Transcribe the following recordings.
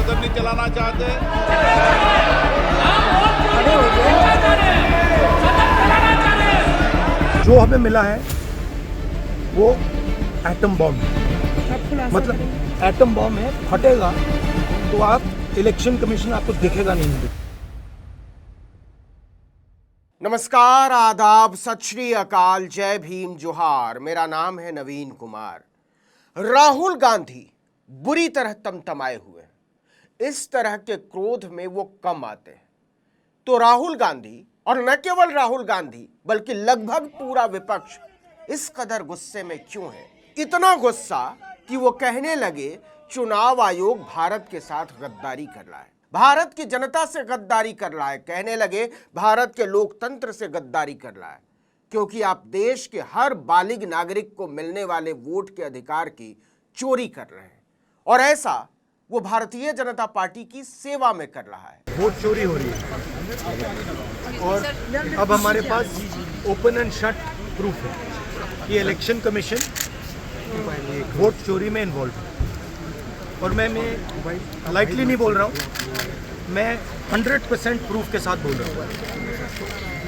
सदन नहीं चलाना चाहते। जो हमें मिला है वो एटम बॉम्ब है, मतलब एटम बॉम्ब है, फटेगा तो आप इलेक्शन कमीशन आपको दिखेगा नहीं। नमस्कार, आदाब, सत श्री अकाल, जय भीम, जोहार। मेरा नाम है नवीन कुमार। राहुल गांधी बुरी तरह तमतमाए हुए हैं। इस तरह के क्रोध में वो कम आते हैं। तो राहुल गांधी, और न केवल राहुल गांधी बल्कि लगभग पूरा विपक्ष इस कदर गुस्से में क्यों है? इतना गुस्सा कि वो कहने लगे चुनाव आयोग भारत के साथ गद्दारी कर रहा है, भारत की जनता से गद्दारी कर रहा है। कहने लगे भारत के लोकतंत्र से गद्दारी कर रहा है, क्योंकि आप देश के हर बालिग नागरिक को मिलने वाले वोट के अधिकार की चोरी कर रहे हैं, और ऐसा वो भारतीय जनता पार्टी की सेवा में कर रहा है। वोट चोरी हो रही है और अब हमारे पास ओपन एंड शट प्रूफ है कि इलेक्शन कमीशन वोट चोरी में इन्वॉल्व है। और मैं लाइटली नहीं बोल रहा हूँ, मैं 100% प्रूफ के साथ बोल रहा हूँ,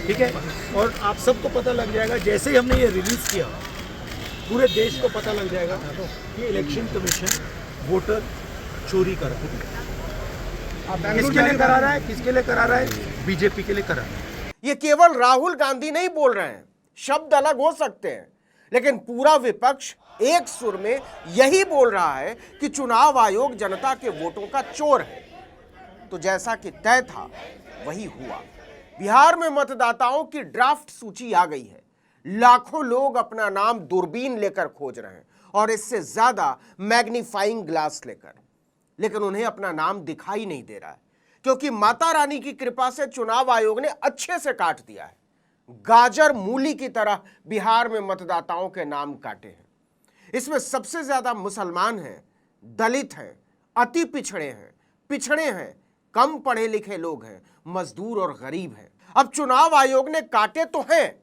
ठीक है। और आप सबको पता लग जाएगा, जैसे ही हमने ये रिलीज किया पूरे देश को पता लग जाएगा कि इलेक्शन कमीशन वोटर चोरी कर रहा है। किसके लिए करा रहा है? किसके लिए करा रहा है? बीजेपी के लिए करा रहा है। ये केवल राहुल गांधी नहीं बोल रहे हैं, शब्द अलग हो सकते हैं, लेकिन पूरा विपक्ष एक सुर में यही बोल रहा है कि चुनाव आयोग जनता के वोटों का चोर है। तो जैसा कि तय था वही हुआ। बिहार में मतदाताओं की ड्राफ्ट सूची आ गई है। लाखों लोग अपना नाम दूरबीन लेकर खोज रहे हैं, और इससे ज्यादा मैग्नीफाइंग ग्लास लेकर, लेकिन उन्हें अपना नाम दिखाई नहीं दे रहा है, क्योंकि माता रानी की कृपा से चुनाव आयोग ने अच्छे से काट दिया है। गाजर मूली की तरह बिहार में मतदाताओं के नाम काटे हैं। इसमें सबसे ज्यादा मुसलमान हैं, दलित हैं, अति पिछड़े हैं, कम पढ़े लिखे लोग हैं, मजदूर और गरीब हैं। अब चुनाव आयोग ने काटे तो हैं,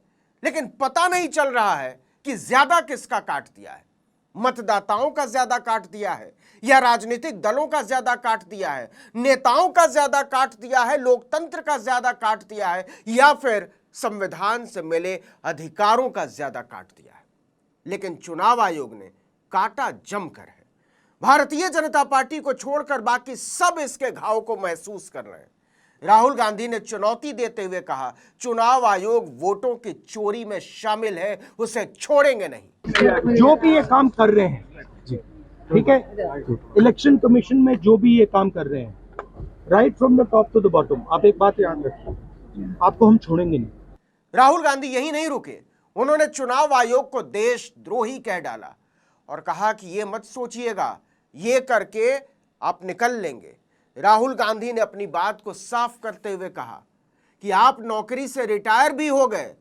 लेकिन पता नहीं चल रहा है कि ज्यादा किसका काट दिया है। मतदाताओं का ज्यादा काट दिया है, या राजनीतिक दलों का ज्यादा काट दिया है, नेताओं का ज्यादा काट दिया है, लोकतंत्र का ज्यादा काट दिया है, या फिर संविधान से मिले अधिकारों का ज्यादा काट दिया है। लेकिन चुनाव आयोग ने काटा जमकर है। भारतीय जनता पार्टी को छोड़कर बाकी सब इसके घाव को महसूस कर रहे हैं। राहुल गांधी ने चुनौती देते हुए कहा, चुनाव आयोग वोटों की चोरी में शामिल है, उसे छोड़ेंगे नहीं। जो भी ये काम कर रहे हैं, ठीक है, इलेक्शन कमीशन में जो भी ये काम कर रहे हैं, right from the top to the bottom, आप एक बात याद रखिए, आपको हम छोड़ेंगे नहीं। राहुल गांधी यही नहीं रुके, उन्होंने चुनाव आयोग को देशद्रोही कह डाला और कहा कि ये मत सोचिएगा, ये करके आप निकल लेंगे। राहुल गांधी ने अपनी बात को साफ करते हुए कहा कि आप नौकरी से रिटायर भी हो गए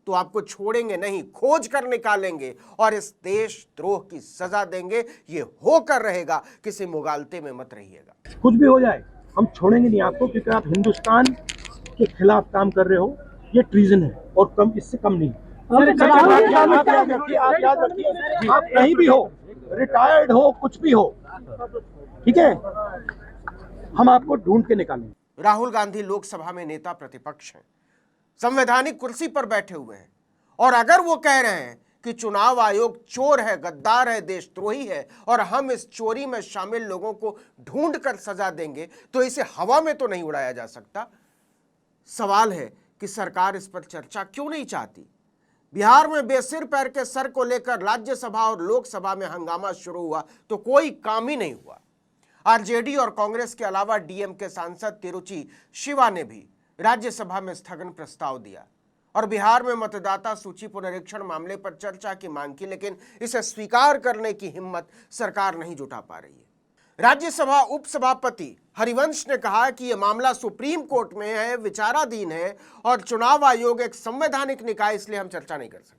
तो आपको छोड़ेंगे नहीं, खोज कर निकालेंगे और इस देशद्रोह की सजा देंगे। ये होकर रहेगा, किसी मुगालते में मत रहिएगा। कुछ भी हो जाए हम छोड़ेंगे नहीं आपको, क्योंकि आप हिंदुस्तान के खिलाफ काम कर रहे हो। ये ट्रीजन है और कम, इससे कम नहीं। आप याद रखिए, आप कहीं भी हो, रिटायर्ड हो, कुछ भी हो, ठीक है, हम आपको ढूंढ के निकालेंगे। राहुल गांधी लोकसभा में नेता प्रतिपक्ष हैं, संवैधानिक कुर्सी पर बैठे हुए हैं, और अगर वो कह रहे हैं कि चुनाव आयोग चोर है, गद्दार है, देशद्रोही है, और हम इस चोरी में शामिल लोगों को ढूंढ कर सजा देंगे, तो इसे हवा में तो नहीं उड़ाया जा सकता। सवाल है कि सरकार इस पर चर्चा क्यों नहीं चाहती। बिहार में बेसिर पैर के सर को लेकर राज्यसभा और लोकसभा में हंगामा शुरू हुआ तो कोई काम ही नहीं हुआ। आरजेडी और कांग्रेस के अलावा डीएमके सांसद तिरुचि शिवा ने भी राज्यसभा में स्थगन प्रस्ताव दिया और बिहार में मतदाता सूची पुनरीक्षण मामले पर चर्चा की मांग की, लेकिन इसे स्वीकार करने की हिम्मत सरकार नहीं जुटा पा रही है। राज्यसभा उपसभापति हरिवंश ने कहा कि यह मामला सुप्रीम कोर्ट में है, विचाराधीन है, और चुनाव आयोग एक संवैधानिक निकाय, इसलिए हम चर्चा नहीं कर सकते।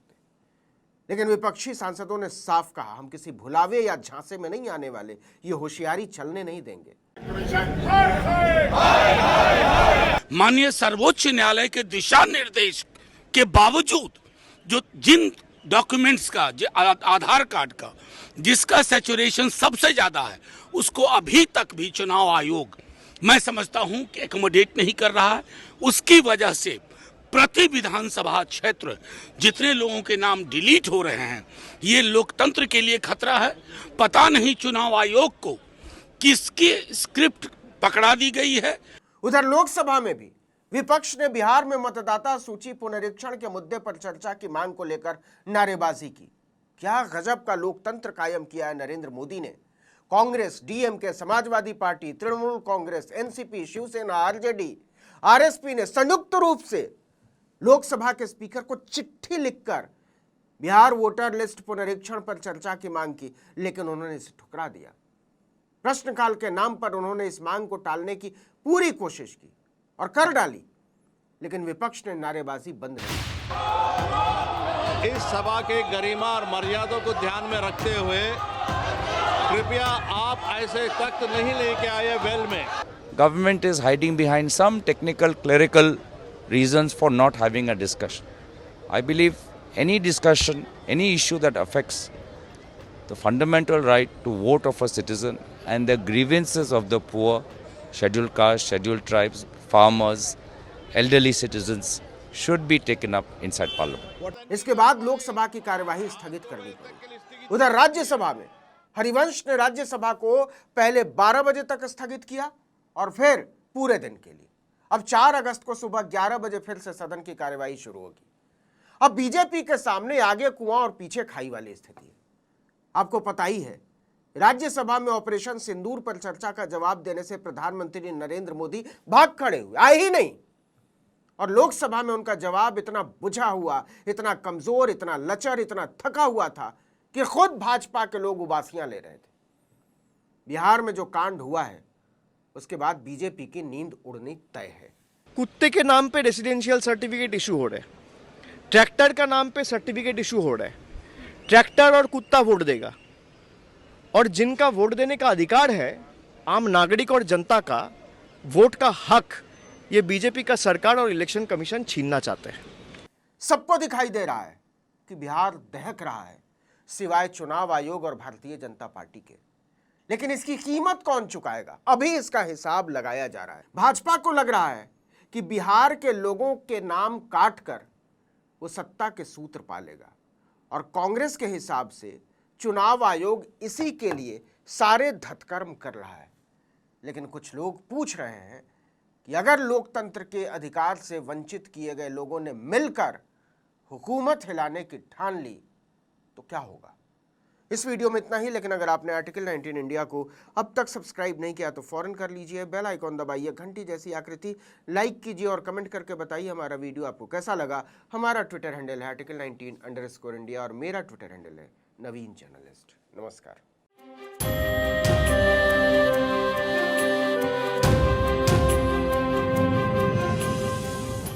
लेकिन विपक्षी सांसदों ने साफ कहा, हम किसी भुलावे या झांसे में नहीं आने वाले, ये होशियारी चलने नहीं देंगे। माननीय सर्वोच्च न्यायालय के दिशा निर्देश के बावजूद जो जिन डॉक्यूमेंट्स का, आधार कार्ड का जिसका सैचुरेशन सबसे ज्यादा है, उसको अभी तक भी चुनाव आयोग मैं समझता हूं कि एकोमोडेट नहीं कर रहा है। उसकी वजह से प्रति विधानसभा क्षेत्र जितने लोगों के नाम डिलीट हो रहे हैं, ये लोकतंत्र के लिए खतरा है। पता नहीं चुनाव आयोग को किसकी स्क्रिप्ट पकड़ा दी गई है। उधर लोकसभा में भी विपक्ष ने बिहार में मतदाता सूची पुनरीक्षण के मुद्दे पर चर्चा की मांग को लेकर नारेबाजी की। क्या गजब का लोकतंत्र कायम किया है नरेंद्र मोदी ने। कांग्रेस, डीएमके, समाजवादी पार्टी, तृणमूल कांग्रेस, एनसीपी, शिवसेना, आरजेडी, आरएसपी ने संयुक्त रूप से लोकसभा के स्पीकर को चिट्ठी लिखकर बिहार वोटर लिस्ट पुनरीक्षण पर चर्चा की मांग की, लेकिन उन्होंने इसे ठुकरा दिया। प्रश्नकाल के नाम पर उन्होंने इस मांग को टालने की पूरी कोशिश की और कर डाली, लेकिन विपक्ष ने नारेबाजी बंद नहीं की। इस सभा के गरिमा और मर्यादा को ध्यान में रखते हुए कृपया आप ऐसे तख्त नहीं लेके आए वेल में। Government is hiding behind some technical clerical reasons for not having a discussion. I believe any discussion, any issue that affects the fundamental right to vote of a citizen and the grievances of the poor, scheduled castes, scheduled tribes, farmers, elderly citizens should be taken up inside parliament. इसके बाद लोकसभा की कार्यवाही स्थगित करनी पड़ी। उधर राज्यसभा में हरिवंश ने राज्यसभा को पहले 12 बजे तक स्थगित किया और फिर पूरे दिन के लिए। अब 4 अगस्त को सुबह 11 बजे फिर से सदन की कार्यवाही शुरू होगी। अब बीजेपी के सामने आगे कुआं और पीछे खाई वाली स्थिति है। आपको पता ही है, राज्यसभा में ऑपरेशन सिंदूर पर चर्चा का जवाब देने से प्रधानमंत्री नरेंद्र मोदी भाग खड़े हुए, आए ही नहीं। और लोकसभा में उनका जवाब इतना बुझा हुआ, इतना कमजोर, इतना लचर, इतना थका हुआ था कि खुद भाजपा के लोग उबासियां ले रहे थे। बिहार में जो कांड हुआ है, उसके बाद बीजेपी की नींद उड़नी तय है। कुत्ते के नाम पे रेसिडेंशियल सर्टिफिकेट इशू हो रहे हैं, ट्रैक्टर का नाम पे सर्टिफिकेट इशू हो रहा है। ट्रैक्टर और कुत्ता वोट देगा, और जिनका वोट देने का अधिकार है, आम नागरिक और जनता का वोट का हक, ये बीजेपी का सरकार और इलेक्शन कमीशन छीनना चाहते हैं। सबको दिखाई दे रहा है कि बिहार दहक रहा है, सिवाय चुनाव आयोग और भारतीय जनता पार्टी के। लेकिन इसकी कीमत कौन चुकाएगा, अभी इसका हिसाब लगाया जा रहा है। भाजपा को लग रहा है कि बिहार के लोगों के नाम काट कर वो सत्ता के सूत्र पालेगा, और कांग्रेस के हिसाब से चुनाव आयोग इसी के लिए सारे धतकर्म कर रहा है। लेकिन कुछ लोग पूछ रहे हैं कि अगर लोकतंत्र के अधिकार से वंचित किए गए लोगों ने मिलकर हुकूमत हिलाने की ठान ली तो क्या होगा। इस वीडियो में इतना ही, लेकिन अगर आपने आर्टिकल 19 इंडिया को अब तक सब्सक्राइब नहीं किया तो फौरन कर लीजिए। बेल आइकॉन दबाइए, घंटी जैसी आकृति लाइक कीजिए और कमेंट करके बताइए हमारा वीडियो आपको कैसा लगा। हमारा ट्विटर हैंडल है article19_India और मेरा ट्विटर हैंडल है नवीन जर्नलिस्ट। नमस्कार।